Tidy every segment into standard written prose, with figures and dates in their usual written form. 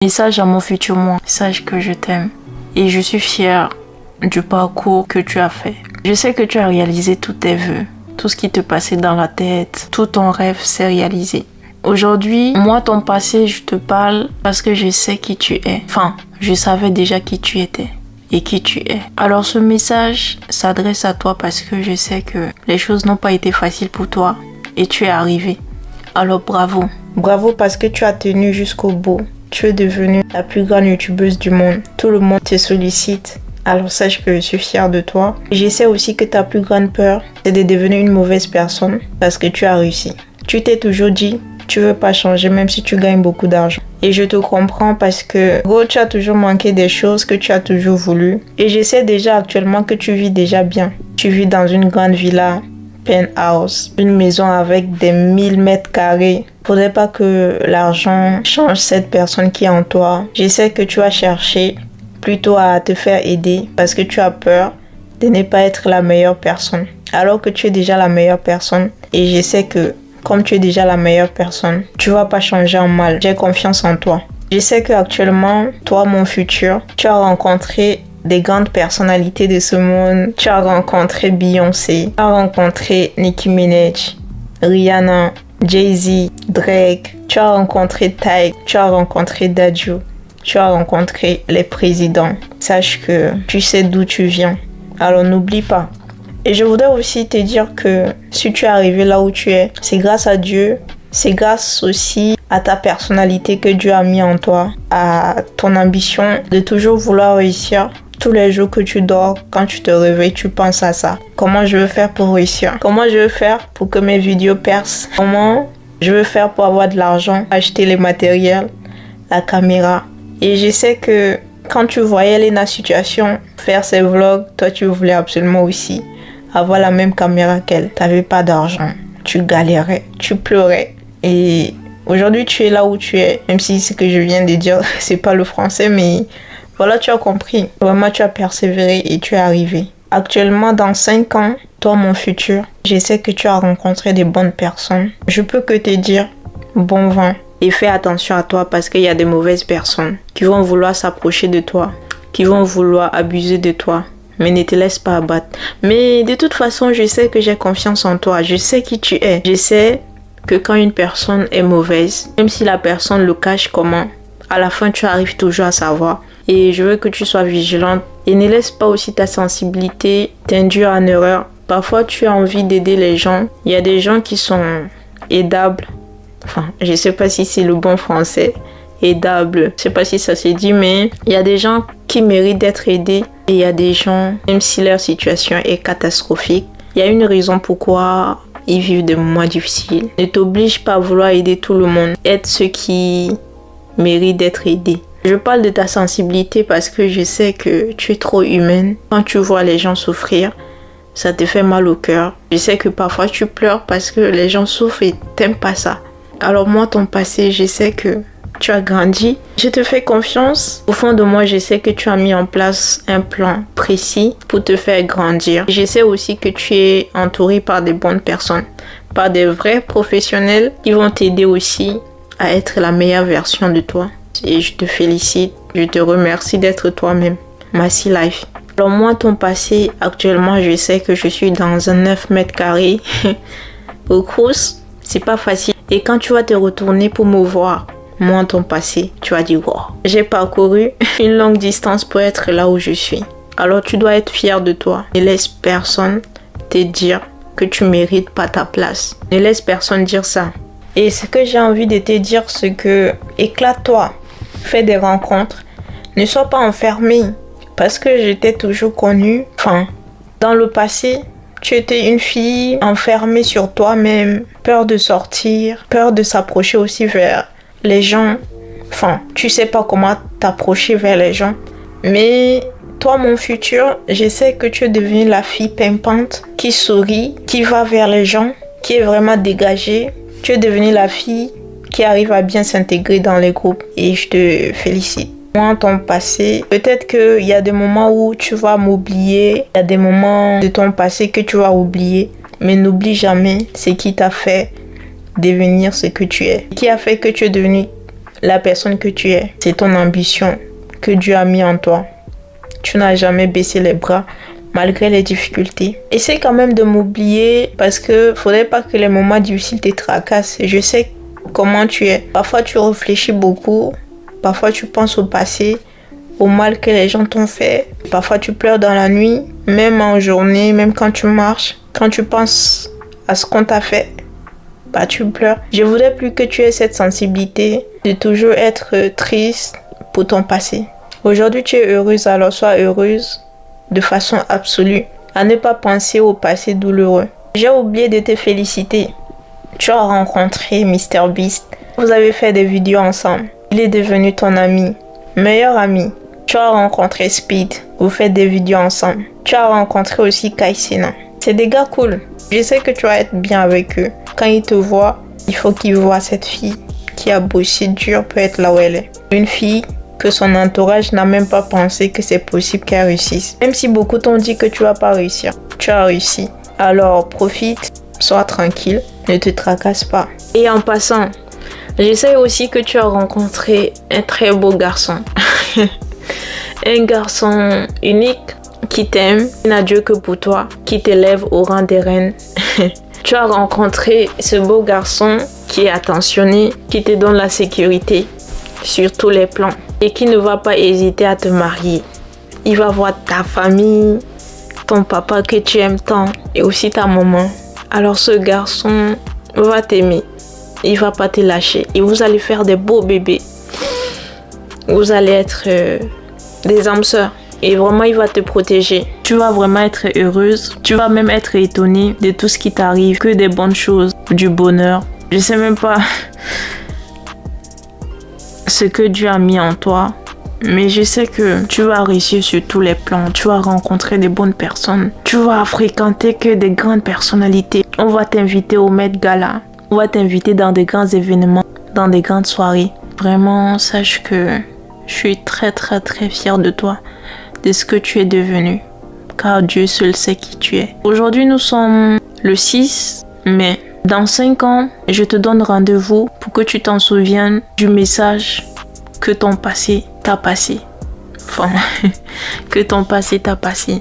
Message à mon futur moi, sache que je t'aime et je suis fière du parcours que tu as fait. Je sais que tu as réalisé tous tes vœux, tout ce qui te passait dans la tête, tout ton rêve s'est réalisé. Aujourd'hui, moi ton passé, je te parle parce que je sais qui tu es. Enfin, je savais déjà qui tu étais et qui tu es. Alors ce message s'adresse à toi parce que je sais que les choses n'ont pas été faciles pour toi et tu es arrivé. Alors bravo. Bravo parce que tu as tenu jusqu'au bout. Tu es devenue la plus grande youtubeuse du monde. Tout le monde te sollicite. Alors sache que je suis fière de toi. Je sais aussi que ta plus grande peur, c'est de devenir une mauvaise personne parce que tu as réussi. Tu t'es toujours dit, tu veux pas changer même si tu gagnes beaucoup d'argent. Et je te comprends parce que gros, tu as toujours manqué des choses que tu as toujours voulu. Et je sais déjà actuellement que tu vis déjà bien. Tu vis dans une grande villa, penthouse, une maison avec des 1000 mètres carrés. Faudrait pas que l'argent change cette personne qui est en toi. Je sais que tu vas chercher plutôt à te faire aider parce que tu as peur de ne pas être la meilleure personne. Alors que tu es déjà la meilleure personne. Et je sais que comme tu es déjà la meilleure personne, tu vas pas changer en mal. J'ai confiance en toi. Je sais que actuellement, toi, mon futur, tu as rencontré des grandes personnalités de ce monde. Tu as rencontré Beyoncé, tu as rencontré Nicki Minaj, Rihanna, Jay-Z, Drake, tu as rencontré Tyga, tu as rencontré Dadju, tu as rencontré les présidents. Sache que tu sais d'où tu viens. Alors n'oublie pas. Et je voudrais aussi te dire que si tu es arrivé là où tu es, c'est grâce à Dieu, c'est grâce aussi à ta personnalité que Dieu a mis en toi, à ton ambition de toujours vouloir réussir. Tous les jours que tu dors, quand tu te réveilles, tu penses à ça. Comment je veux faire pour réussir? Comment je veux faire pour que mes vidéos percent? Comment je veux faire pour avoir de l'argent, acheter les matériels, la caméra? Et je sais que quand tu voyais Lena Situation faire ses vlogs, toi tu voulais absolument aussi avoir la même caméra qu'elle. Tu n'avais pas d'argent, tu galérais, tu pleurais. Et aujourd'hui tu es là où tu es, même si ce que je viens de dire, c'est pas le français, mais voilà, tu as compris. Vraiment, tu as persévéré et tu es arrivé. Actuellement, dans 5 ans, toi, mon futur, je sais que tu as rencontré des bonnes personnes. Je peux que te dire bon vent. Et fais attention à toi parce qu'il y a des mauvaises personnes qui vont vouloir s'approcher de toi, qui vont vouloir abuser de toi. Mais ne te laisse pas abattre. Mais de toute façon, je sais que j'ai confiance en toi. Je sais qui tu es. Je sais que quand une personne est mauvaise, même si la personne le cache comment, à la fin, tu arrives toujours à savoir. Et je veux que tu sois vigilante et ne laisse pas aussi ta sensibilité t'induire en erreur. Parfois, tu as envie d'aider les gens. Il y a des gens qui sont aidables. Enfin, je ne sais pas si c'est le bon français. Aidable. Je ne sais pas si ça se dit, mais il y a des gens qui méritent d'être aidés. Et il y a des gens, même si leur situation est catastrophique, il y a une raison pourquoi ils vivent des moments difficiles. Ne t'oblige pas à vouloir aider tout le monde. Aide ceux qui méritent d'être aidés. Je parle de ta sensibilité parce que je sais que tu es trop humaine. Quand tu vois les gens souffrir, ça te fait mal au cœur. Je sais que parfois tu pleures parce que les gens souffrent et t'aimes pas ça. Alors moi, ton passé, je sais que tu as grandi. Je te fais confiance. Au fond de moi, je sais que tu as mis en place un plan précis pour te faire grandir. Je sais aussi que tu es entouré par des bonnes personnes, par des vrais professionnels qui vont t'aider aussi à être la meilleure version de toi. Et je te félicite, je te remercie d'être toi-même. Merci Life. Alors moi, ton passé, actuellement, je sais que je suis dans un 9 mètres carrés au Crous. C'est pas facile. Et quand tu vas te retourner pour me voir, moi, ton passé, tu vas dire, wow, j'ai parcouru une longue distance pour être là où je suis. Alors tu dois être fier de toi. Ne laisse personne te dire que tu mérites pas ta place. Ne laisse personne dire ça. Et ce que j'ai envie de te dire, c'est que éclate-toi. Fais des rencontres. Ne sois pas enfermé. Parce que j'étais toujours connue. Enfin, dans le passé, tu étais une fille enfermée sur toi-même. Peur de sortir. Peur de s'approcher aussi vers les gens. Enfin, tu sais pas comment t'approcher vers les gens. Mais toi, mon futur, je sais que tu es devenue la fille pimpante qui sourit, qui va vers les gens, qui est vraiment dégagée. Tu es devenue la fille qui arrive à bien s'intégrer dans les groupes et je te félicite. Moi, ton passé, peut-être qu'il y a des moments où tu vas m'oublier, il y a des moments de ton passé que tu vas oublier, mais n'oublie jamais ce qui t'a fait devenir ce que tu es, qui a fait que tu es devenue la personne que tu es. C'est ton ambition que Dieu a mis en toi. Tu n'as jamais baissé les bras malgré les difficultés. Essaie quand même de m'oublier parce que faudrait pas que les moments difficiles te tracassent. Je sais comment tu es. Parfois tu réfléchis beaucoup. Parfois tu penses au passé, au mal que les gens t'ont fait. Parfois tu pleures dans la nuit, même en journée, même quand tu marches. Quand tu penses à ce qu'on t'a fait, bah tu pleures. Je voudrais plus que tu aies cette sensibilité de toujours être triste pour ton passé. Aujourd'hui tu es heureuse, alors sois heureuse de façon absolue. À ne pas penser au passé douloureux. J'ai oublié de te féliciter. Tu as rencontré MrBeast. Vous avez fait des vidéos ensemble. Il est devenu ton ami, meilleur ami. Tu as rencontré Speed. Vous faites des vidéos ensemble. Tu as rencontré aussi Kai Cenat. C'est des gars cool. Je sais que tu vas être bien avec eux. Quand ils te voient, il faut qu'ils voient cette fille qui a bossé dur pour être là où elle est. Une fille que son entourage n'a même pas pensé que c'est possible qu'elle réussisse. Même si beaucoup t'ont dit que tu vas pas réussir, tu as réussi. Alors profite, sois tranquille, ne te tracasse pas. Et en passant, je sais aussi que tu as rencontré un très beau garçon. Un garçon unique qui t'aime, qui n'a Dieu que pour toi, qui t'élève au rang des reines. Tu as rencontré ce beau garçon qui est attentionné, qui te donne la sécurité sur tous les plans et qui ne va pas hésiter à te marier. Il va voir ta famille, ton papa que tu aimes tant et aussi ta maman. Alors ce garçon va t'aimer. Il va pas te lâcher et vous allez faire des beaux bébés. Vous allez être des âmes sœurs et vraiment il va te protéger. Tu vas vraiment être heureuse. Tu vas même être étonnée de tout ce qui t'arrive, que des bonnes choses, du bonheur. Je sais même pas ce que Dieu a mis en toi, mais je sais que tu vas réussir sur tous les plans. Tu vas rencontrer des bonnes personnes. Tu vas fréquenter que des grandes personnalités. On va t'inviter au Met Gala. On va t'inviter dans des grands événements, dans des grandes soirées. Vraiment, sache que je suis très fière de toi, de ce que tu es devenu. Car Dieu seul sait qui tu es. Aujourd'hui, nous sommes le 6 mai. Dans 5 ans, je te donne rendez-vous pour que tu t'en souviennes du message que ton passé t'a passé. Enfin, que ton passé t'a passé.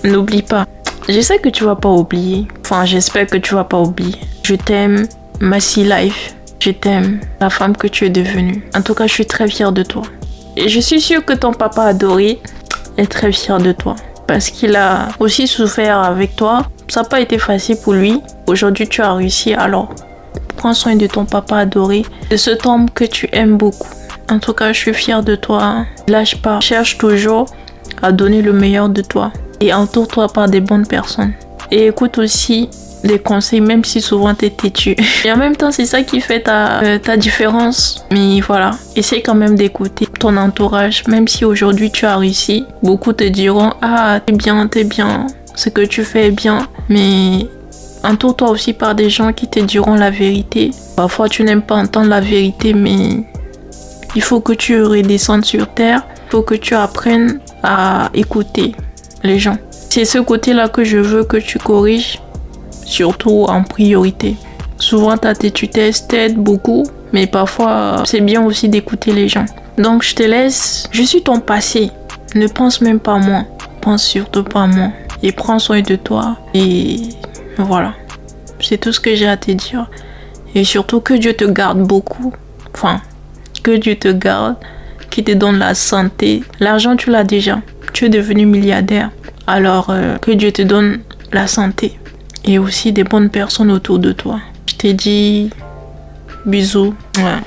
N'oublie pas. Je sais que tu vas pas oublier. Enfin, j'espère que tu vas pas oublier. Je t'aime, Massy Life. Je t'aime, la femme que tu es devenue. En tout cas, je suis très fière de toi. Et je suis sûre que ton papa adoré est très fier de toi. Parce qu'il a aussi souffert avec toi. Ça n'a pas été facile pour lui. Aujourd'hui, tu as réussi. Alors, prends soin de ton papa adoré. De cet homme que tu aimes beaucoup. En tout cas, je suis fière de toi. Lâche pas. Cherche toujours à donner le meilleur de toi. Et entoure-toi par des bonnes personnes. Et écoute aussi des conseils, même si souvent t'es têtu. Et en même temps, c'est ça qui fait ta différence. Mais voilà, essaye quand même d'écouter ton entourage. Même si aujourd'hui tu as réussi, beaucoup te diront « Ah, t'es bien, ce que tu fais est bien. » Mais entoure-toi aussi par des gens qui te diront la vérité. Parfois, tu n'aimes pas entendre la vérité, mais il faut que tu redescendes sur terre. Il faut que tu apprennes à écouter les gens. C'est ce côté-là que je veux que tu corriges. Surtout en priorité. Souvent ta têtutesse t'aide beaucoup, mais parfois c'est bien aussi d'écouter les gens. Donc je te laisse, je suis ton passé. Ne pense même pas à moi, pense surtout pas à moi. Et prends soin de toi. Et voilà, c'est tout ce que j'ai à te dire. Et surtout que Dieu te garde beaucoup. Enfin, que Dieu te garde, qu'il te donne la santé. L'argent tu l'as déjà, tu es devenu milliardaire. Alors que Dieu te donne la santé. Et aussi des bonnes personnes autour de toi. Je te dis bisous. Ouais.